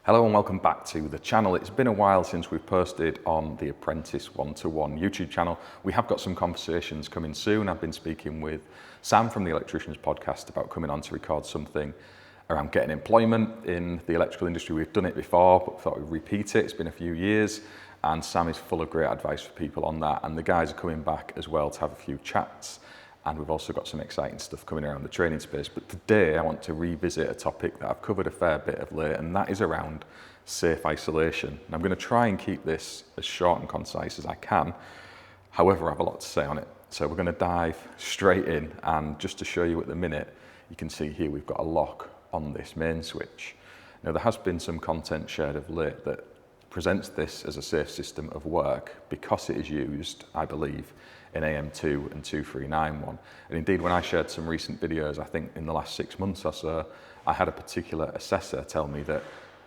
Hello and welcome back to the channel. It's been a while since we've posted on the Apprentice 1-to-1 YouTube channel. We have got some conversations coming soon. I've been speaking with Sam from the Electricians podcast about coming on to record something around getting employment in the electrical industry. We've done it before, but thought we'd repeat it. It's been a few years and Sam is full of great advice for people on that. And the guys are coming back as well to have a few chats. And we've also got some exciting stuff coming around the training space. But today I want to revisit a topic that I've covered a fair bit of late, and that is around safe isolation. And I'm going to try and keep this as short and concise as I can. However, I have a lot to say on it. So we're going to dive straight in, and just to show you at the minute, you can see here we've got a lock on this main switch. Now there has been some content shared of late that presents this as a safe system of work because it is used, I believe, in AM2 and 2391. And indeed, when I shared some recent videos, I think in the last 6 months or so, I had a particular assessor tell me that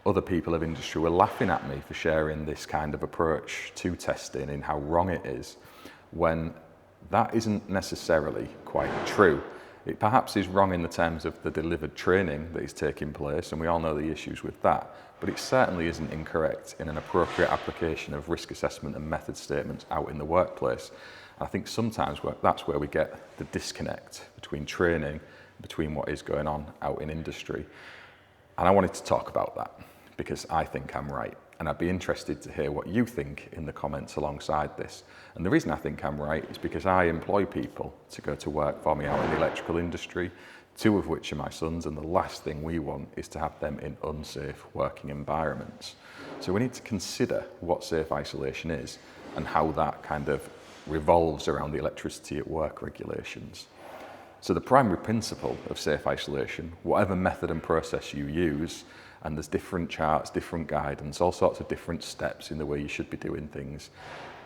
other people of industry were laughing at me for sharing this kind of approach to testing and how wrong it is, when that isn't necessarily quite true. It perhaps is wrong in the terms of the delivered training that is taking place, and we all know the issues with that, but it certainly isn't incorrect in an appropriate application of risk assessment and method statements out in the workplace. I think sometimes that's where we get the disconnect between training, between what is going on out in industry. And I wanted to talk about that because I think I'm right. And I'd be interested to hear what you think in the comments alongside this. And the reason I think I'm right is because I employ people to go to work for me out in the electrical industry, 2 of which are my sons, and the last thing we want is to have them in unsafe working environments. So we need to consider what safe isolation is and how that kind of revolves around the electricity at work regulations. So the primary principle of safe isolation, whatever method and process you use, and there's different charts, different guidance, all sorts of different steps in the way you should be doing things.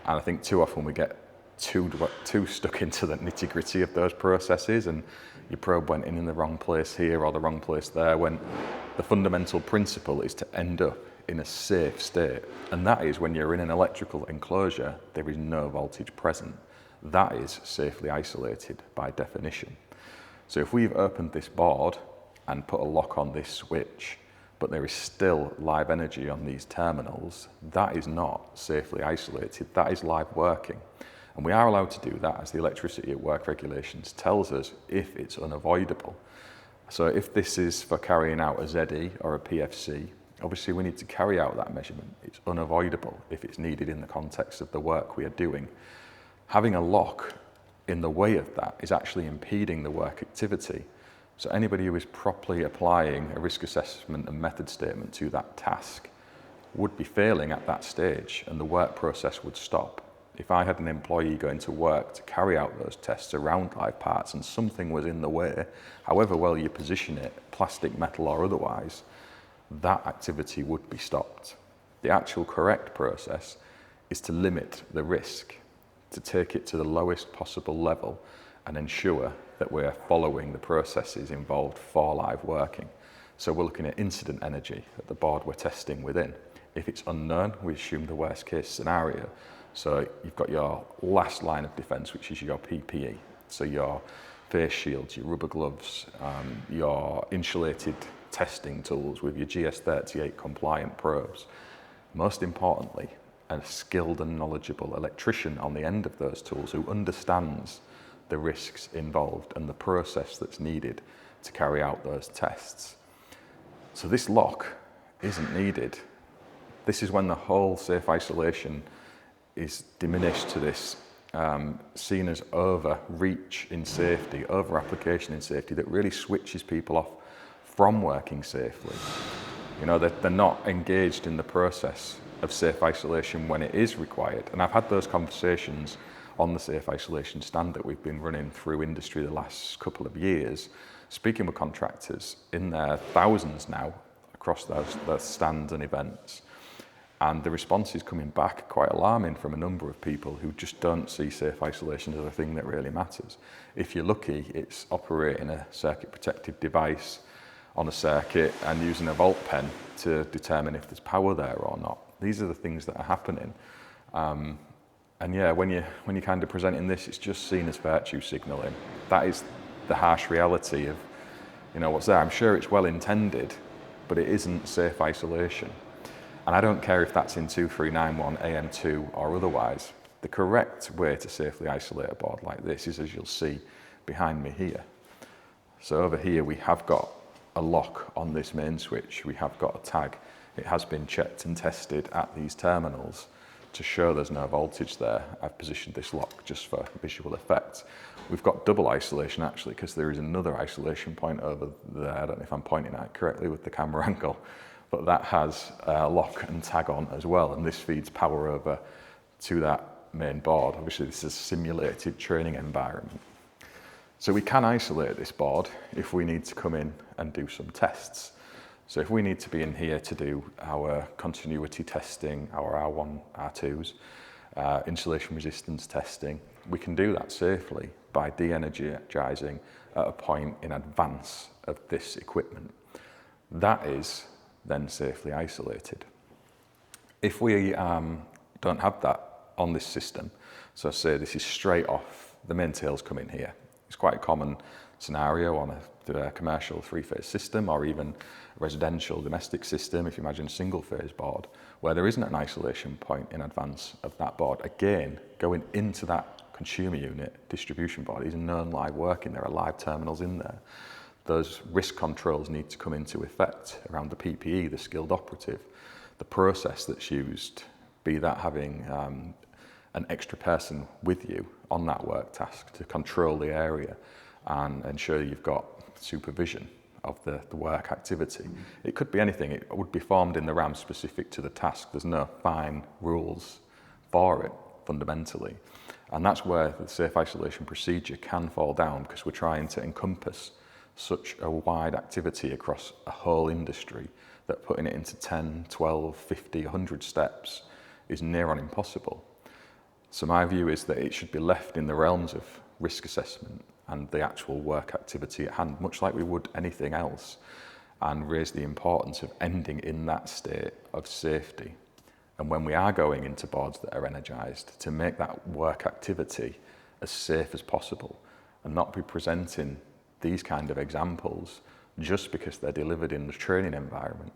And I think too often we get too stuck into the nitty-gritty of those processes, and your probe went in the wrong place here or the wrong place there, when the fundamental principle is to end up in a safe state. And that is when you're in an electrical enclosure, there is no voltage present. That is safely isolated by definition. So if we've opened this board and put a lock on this switch, but there is still live energy on these terminals, that is not safely isolated, that is live working. And we are allowed to do that, as the electricity at work regulations tells us, if it's unavoidable. So if this is for carrying out a ZE or a PFC, obviously we need to carry out that measurement. It's unavoidable if it's needed in the context of the work we are doing. Having a lock in the way of that is actually impeding the work activity. So anybody who is properly applying a risk assessment and method statement to that task would be failing at that stage, and the work process would stop. If I had an employee going to work to carry out those tests around live parts and something was in the way, however well you position it, plastic, metal or otherwise, that activity would be stopped. The actual correct process is to limit the risk, to take it to the lowest possible level and ensure that we're following the processes involved for live working. So we're looking at incident energy at the board we're testing within. If it's unknown, we assume the worst case scenario. So you've got your last line of defense, which is your PPE. So your face shields, your rubber gloves, your insulated testing tools with your GS38 compliant probes. Most importantly, a skilled and knowledgeable electrician on the end of those tools who understands the risks involved and the process that's needed to carry out those tests. So this lock isn't needed. This is when the whole safe isolation is diminished to this seen as overreach in safety, over application in safety, that really switches people off from working safely. You know, they're not engaged in the process of safe isolation when it is required. And I've had those conversations on the safe isolation stand that we've been running through industry the last couple of years, speaking with contractors in their thousands now across those stands and events. And the response is coming back quite alarming from a number of people who just don't see safe isolation as a thing that really matters. If you're lucky, it's operating a circuit protected device on a circuit and using a volt pen to determine if there's power there or not. These are the things that are happening. And yeah, when you're kind of presenting this, it's just seen as virtue signalling. That is the harsh reality of, you know, what's there. I'm sure it's well intended, but it isn't safe isolation. And I don't care if that's in 2391, AM2 or otherwise. The correct way to safely isolate a board like this is, as you'll see behind me here. So over here we have got a lock on this main switch, we have got a tag. It has been checked and tested at these terminals to show there's no voltage there. I've positioned this lock just for visual effect. We've got double isolation actually, because there is another isolation point over there. I don't know if I'm pointing at it correctly with the camera angle, but that has a lock and tag on as well, and this feeds power over to that main board. Obviously this is a simulated training environment. So we can isolate this board if we need to come in and do some tests. So if we need to be in here to do our continuity testing, our R1, R2s, insulation resistance testing, we can do that safely by de-energizing at a point in advance of this equipment. That is then safely isolated. If we don't have that on this system, so say this is straight off, the main tails come in here. It's quite a common scenario on a commercial three-phase system, or even a residential domestic system, if you imagine a single-phase board, where there isn't an isolation point in advance of that board. Again, going into that consumer unit distribution board is known live working. There are live terminals in there. Those risk controls need to come into effect around the PPE, the skilled operative, the process that's used, be that having an extra person with you on that work task to control the area and ensure you've got supervision of the work activity. It could be anything. It would be formed in the RAM specific to the task. There's no fine rules for it fundamentally. And that's where the safe isolation procedure can fall down, because we're trying to encompass such a wide activity across a whole industry that putting it into 10, 12, 50, 100 steps is near on impossible. So my view is that it should be left in the realms of risk assessment and the actual work activity at hand, much like we would anything else, and raise the importance of ending in that state of safety. And when we are going into boards that are energized, to make that work activity as safe as possible and not be presenting these kind of examples just because they're delivered in the training environment.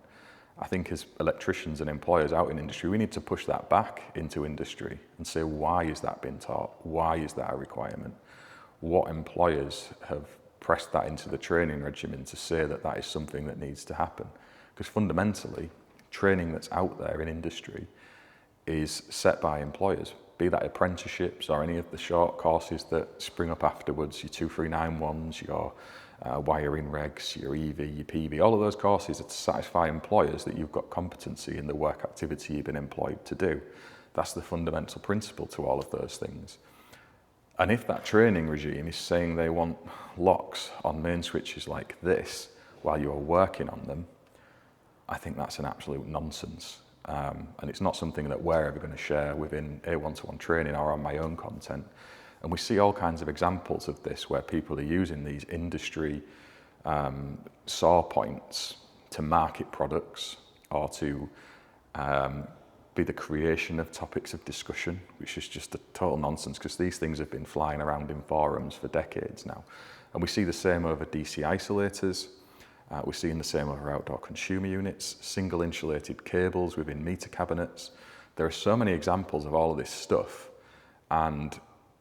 I think as electricians and employers out in industry, we need to push that back into industry and say, why is that being taught? Why is that a requirement? What employers have pressed that into the training regimen to say that that is something that needs to happen? Because fundamentally, training that's out there in industry is set by employers, be that apprenticeships or any of the short courses that spring up afterwards, your 2391s, your wiring regs, your EV, your PV, all of those courses are to satisfy employers that you've got competency in the work activity you've been employed to do. That's the fundamental principle to all of those things. And if that training regime is saying they want locks on main switches like this while you're working on them, I think that's an absolute nonsense. And it's not something that we're ever going to share within a one-to-one training or on my own content. And we see all kinds of examples of this where people are using these industry saw points to market products or to be the creation of topics of discussion, which is just a total nonsense, because these things have been flying around in forums for decades now. And we see the same over DC isolators. We're seeing the same over outdoor consumer units, single insulated cables within meter cabinets. There are so many examples of all of this stuff, and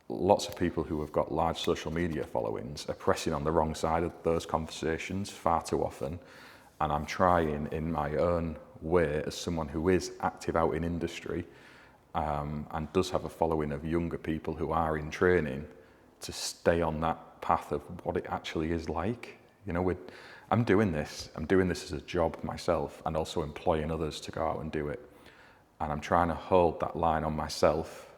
lots of people who have got large social media followings are pressing on the wrong side of those conversations far too often. And I'm trying in my own way, as someone who is active out in industry and does have a following of younger people who are in training, to stay on that path of what it actually is like. You know, I'm doing this as a job myself, and also employing others to go out and do it. And I'm trying to hold that line on myself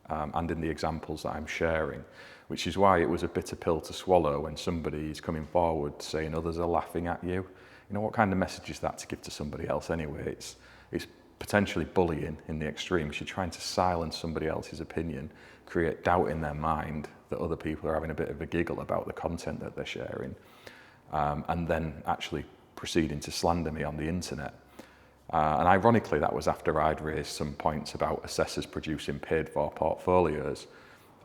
and in the examples that I'm sharing, which is why it was a bitter pill to swallow when somebody is coming forward saying others are laughing at you. You know, what kind of message is that to give to somebody else anyway? It's potentially bullying in the extremes. You're trying to silence somebody else's opinion, create doubt in their mind that other people are having a bit of a giggle about the content that they're sharing, and then actually proceeding to slander me on the internet. And ironically, that was after I'd raised some points about assessors producing paid-for portfolios.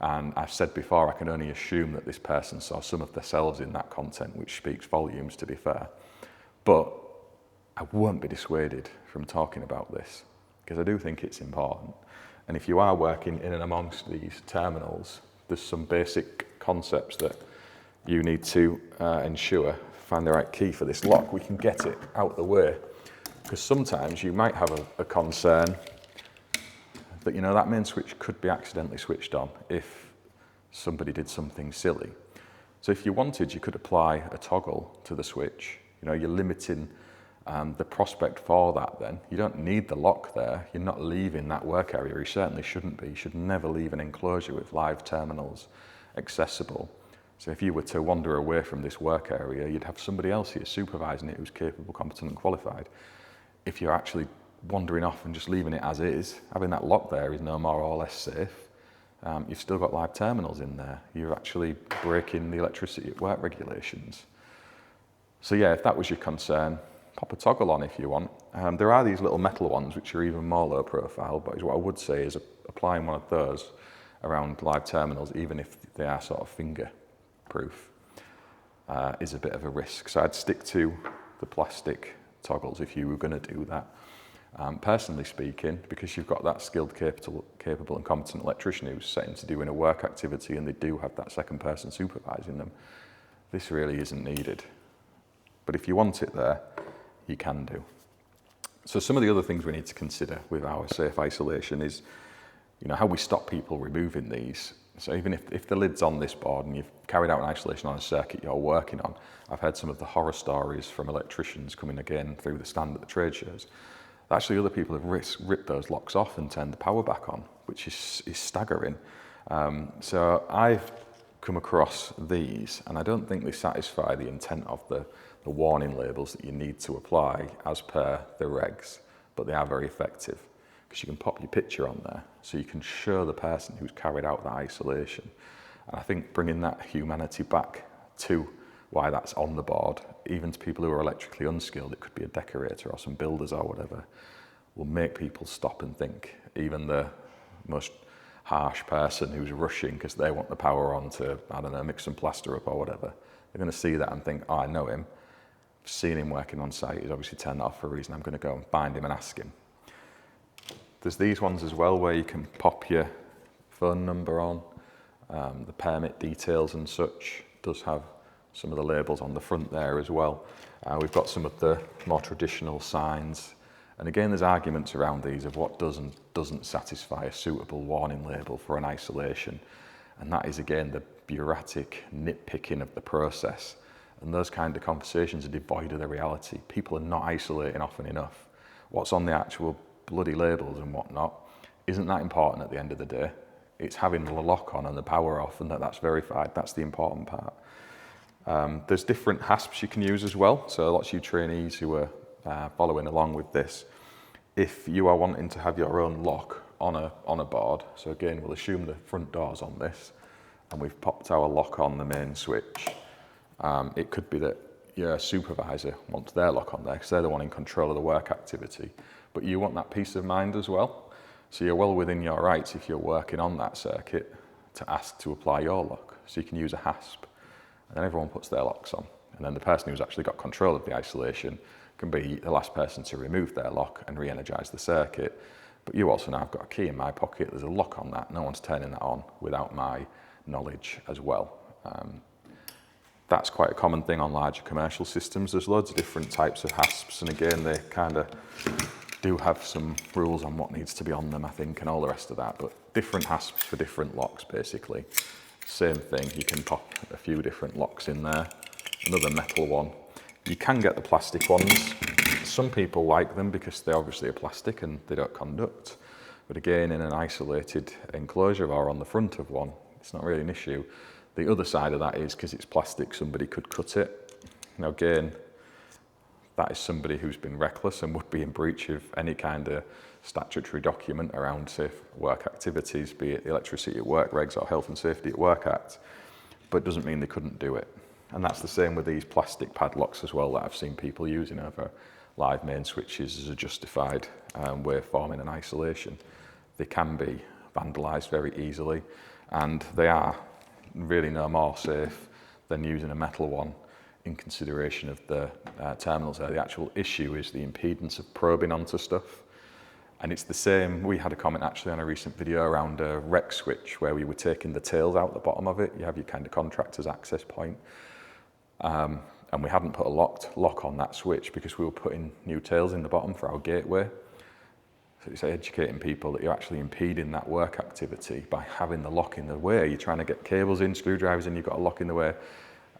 And I've said before, I can only assume that this person saw some of themselves in that content, which speaks volumes, to be fair. But I won't be dissuaded from talking about this because I do think it's important. And if you are working in and amongst these terminals, there's some basic concepts that you need to ensure, find the right key for this lock. We can get it out the way, because sometimes you might have a concern that, you know, that main switch could be accidentally switched on if somebody did something silly. So if you wanted, you could apply a toggle to the switch. You know, you're limiting the prospect for that then. You don't need the lock there. You're not leaving that work area. You certainly shouldn't be. You should never leave an enclosure with live terminals accessible. So if you were to wander away from this work area, you'd have somebody else here supervising it who's capable, competent and qualified. If you're actually wandering off and just leaving it as is, having that lock there is no more or less safe. You've still got live terminals in there. You're actually breaking the electricity at work regulations. So yeah, if that was your concern, pop a toggle on if you want. There are these little metal ones which are even more low profile, but what I would say is applying one of those around live terminals, even if they are sort of finger proof, is a bit of a risk. So I'd stick to the plastic toggles if you were going to do that. Personally speaking, because you've got that skilled, capable and competent electrician who's set into doing a work activity and they do have that second person supervising them, this really isn't needed. But if you want it there, you can do. So some of the other things we need to consider with our safe isolation is, you know, how we stop people removing these. So even if the lid's on this board and you've carried out an isolation on a circuit you're working on, I've heard some of the horror stories from electricians coming again through the stand at the trade shows. Actually, other people have ripped those locks off and turned the power back on, which is staggering. So I've come across these, and I don't think they satisfy the intent of the warning labels that you need to apply as per the regs, but they are very effective because you can pop your picture on there so you can show the person who's carried out that isolation. And I think bringing that humanity back to why that's on the board, even to people who are electrically unskilled, it could be a decorator or some builders or whatever, will make people stop and think. Even the most harsh person who's rushing because they want the power on to, I don't know, mix some plaster up or whatever, they're going to see that and think, oh, I know him. I've seen him working on site, he's obviously turned that off for a reason, I'm going to go and find him and ask him. There's these ones as well where you can pop your phone number on, the permit details and such. Does have some of the labels on the front there as well. We've got some of the more traditional signs. And again, there's arguments around these of what does and doesn't satisfy a suitable warning label for an isolation. And that is, again, the bureaucratic nitpicking of the process. And those kind of conversations are devoid of the reality. People are not isolating often enough. What's on the actual bloody labels and whatnot isn't that important at the end of the day. It's having the lock on and the power off and that's verified. That's the important part. There's different hasps you can use as well. So lots of you trainees who are following along with this, if you are wanting to have your own lock on a board, so again, we'll assume the front door's on this, and we've popped our lock on the main switch. It could be that your supervisor wants their lock on there because they're the one in control of the work activity, but you want that peace of mind as well. So you're well within your rights if you're working on that circuit to ask to apply your lock. So you can use a hasp, and then everyone puts their locks on. And then the person who's actually got control of the isolation can be the last person to remove their lock and re-energize the circuit. But you also know I've got a key in my pocket, there's a lock on that, no one's turning that on without my knowledge as well. That's quite a common thing on larger commercial systems. There's loads of different types of hasps, and again, they kind of do have some rules on what needs to be on them, I think, and all the rest of that, but different hasps for different locks, basically. Same thing, you can pop a few different locks in there. Another metal one. You can get the plastic ones. Some people like them because they obviously are plastic and they don't conduct. But again, in an isolated enclosure or on the front of one, it's not really an issue. The other side of that is because it's plastic, somebody could cut it. Now again, that is somebody who's been reckless and would be in breach of any kind of statutory document around safe work activities, be it the Electricity at Work regs or Health and Safety at Work Act, but it doesn't mean they couldn't do it. And that's the same with these plastic padlocks as well that I've seen people using over live main switches as a justified way of forming an isolation. They can be vandalised very easily, and they are really no more safe than using a metal one in consideration of the terminals there. The actual issue is the impedance of probing onto stuff. And it's the same, we had a comment actually on a recent video around a rec switch where we were taking the tails out the bottom of it. You have your kind of contractor's access point. And we hadn't put a lock on that switch because we were putting new tails in the bottom for our gateway. So it's educating people that you're actually impeding that work activity by having the lock in the way. You're trying to get cables in, screwdrivers in, you've got a lock in the way.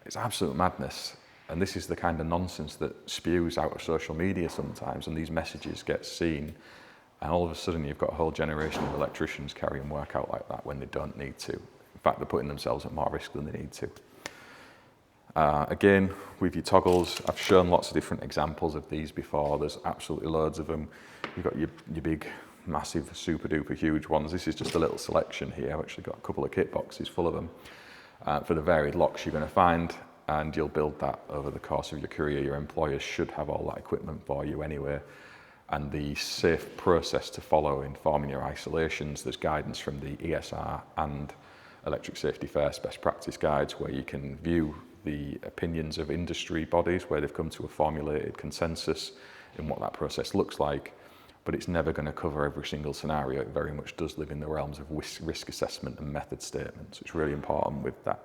It's absolute madness. And this is the kind of nonsense that spews out of social media sometimes, and these messages get seen. And all of a sudden you've got a whole generation of electricians carrying work out like that when they don't need to. In fact, they're putting themselves at more risk than they need to. Again, with your toggles, I've shown lots of different examples of these before. There's absolutely loads of them. You've got your big, massive, super duper huge ones. This is just a little selection here. I've actually got a couple of kit boxes full of them for the varied locks you're going to find, and you'll build that over the course of your career. Your employers should have all that equipment for you anyway. And the safe process to follow in forming your isolations, there's guidance from the ESR and Electric Safety First best practice guides where you can view the opinions of industry bodies where they've come to a formulated consensus in what that process looks like, but it's never going to cover every single scenario. It very much does live in the realms of risk assessment and method statements. It's really important with that.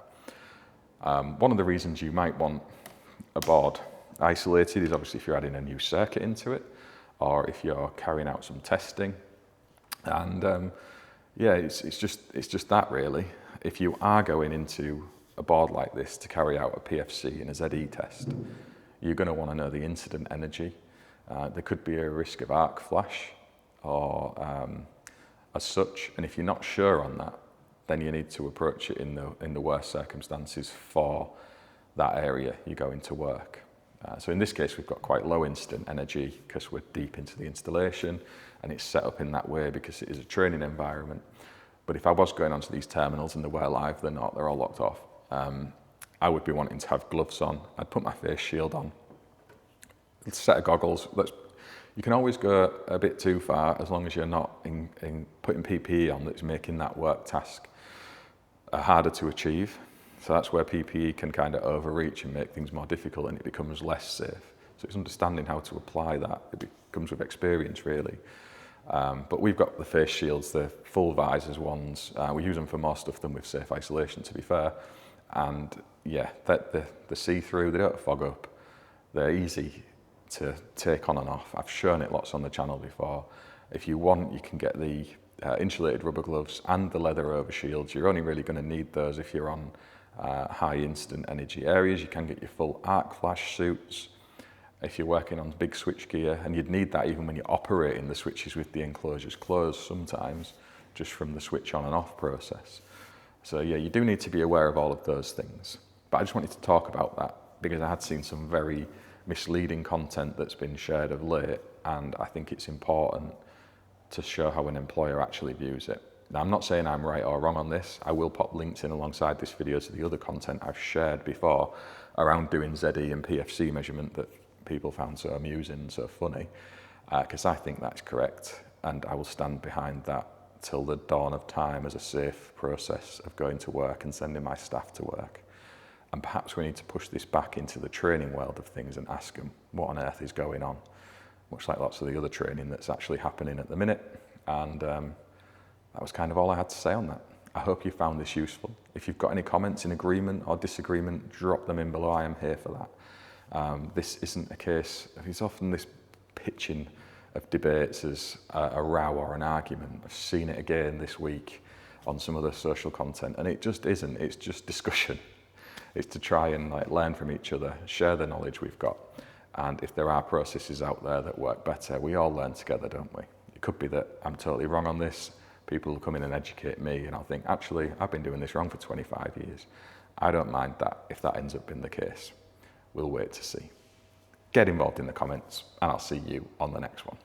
One of the reasons you might want a board isolated is obviously if you're adding a new circuit into it, or if you're carrying out some testing. And yeah, it's just that really. If you are going into a board like this to carry out a PFC and a ZE test, you're going to want to know the incident energy. There could be a risk of arc flash or as such, and if you're not sure on that, then you need to approach it in the worst circumstances for that area you're going to work. So in this case, we've got quite low incident energy because we're deep into the installation, and it's set up in that way because it is a training environment. But if I was going onto these terminals and they were live, they're not, they're all locked off. I would be wanting to have gloves on. I'd put my face shield on, a set of goggles. You can always go a bit too far as long as you're not in putting PPE on that's making that work task harder to achieve. So that's where PPE can kind of overreach and make things more difficult, and it becomes less safe. So it's understanding how to apply that. It comes with experience, really. But we've got the face shields, the full visors ones. We use them for more stuff than with safe isolation, to be fair. And yeah, they're see-through, they don't fog up. They're easy to take on and off. I've shown it lots on the channel before. If you want, you can get the insulated rubber gloves and the leather overshields. You're only really going to need those if you're on high instant energy areas. You can get your full arc flash suits if you're working on big switch gear, and you'd need that even when you're operating the switches with the enclosures closed sometimes, just from the switch on and off process. So yeah, you do need to be aware of all of those things. But I just wanted to talk about that because I had seen some very misleading content that's been shared of late, and I think it's important to show how an employer actually views it. Now, I'm not saying I'm right or wrong on this. I will pop links in alongside this video to the other content I've shared before around doing ZE and PFC measurement that people found so amusing and so funny, because I think that's correct, and I will stand behind that till the dawn of time as a safe process of going to work and sending my staff to work. And perhaps we need to push this back into the training world of things and ask them what on earth is going on, much like lots of the other training that's actually happening at the minute. And that was kind of all I had to say on that. I hope you found this useful. If you've got any comments in agreement or disagreement, drop them in below. I am here for that. This isn't a case, it's often this pitching of debates as a row or an argument. I've seen it again this week on some other social content, and it just isn't. It's just discussion. It's to try and learn from each other, share the knowledge we've got. And if there are processes out there that work better, we all learn together, don't we? It could be that I'm totally wrong on this. People will come in and educate me, and I'll think, actually, I've been doing this wrong for 25 years. I don't mind that if that ends up being the case. We'll wait to see. Get involved in the comments, and I'll see you on the next one.